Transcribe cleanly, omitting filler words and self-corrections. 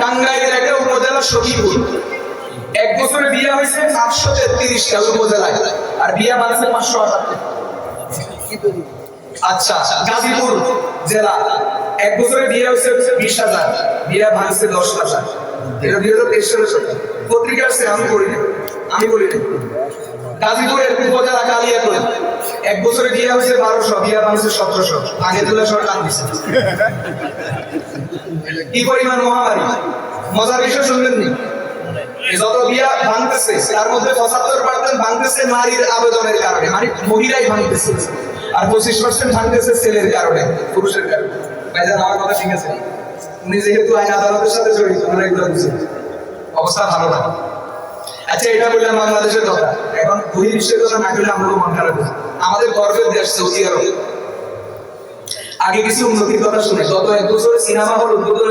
টাঙ্গাইলের একটা উপজেলা সখীপুর, এক বছরে বিয়ে হয়েছে 733টা উপজেলায়, আর বিয়ে বাড়ছে 578। আচ্ছা, গাজীপুর জেলা, এক বছরে বিয়ে হয়েছে 20,000, বিয়ে ভাঙছে 10,000। এটা 2023 সালের কথা, পত্রিকা আছে, আমি বলি না। গাজীপুরের উপজেলা কালিয়াকৈর, এক বছরে বিয়ে হয়েছে 1200, বিয়ে ভাঙছে 1700। আগে তুলে সরকার দিচ্ছে। কি পরিমাণ মহামারী! মজার বিষয় শুনলেন নি? যত বিয়া ভাঙতেছে তার মধ্যে 75% ভাঙতেছে নারীর আবেদনের কারণে, মানে মহিলাই ভাঙতেছে, আর 25% ভাঙতেছে ছেলের কারণে, পুরুষের কারণে। ভাইজান, আমার কথা ঠিক আছে? উনি যেহেতু আইন আদালতের সাথে জড়িত, আমরা এগুলো বুঝি, অবস্থা ভালো না। আচ্ছা, এটা বললাম বাংলাদেশের কথা। এখন বহির্বিশ্বের কথা না বললে আমারও মন খারাপ হয়। আমাদের গর্বের দেশ সৌদি আরব, আগে কিছু উন্নতির কথা শুনে গত 1 বছরে সিনেমা হল উদ্বোধন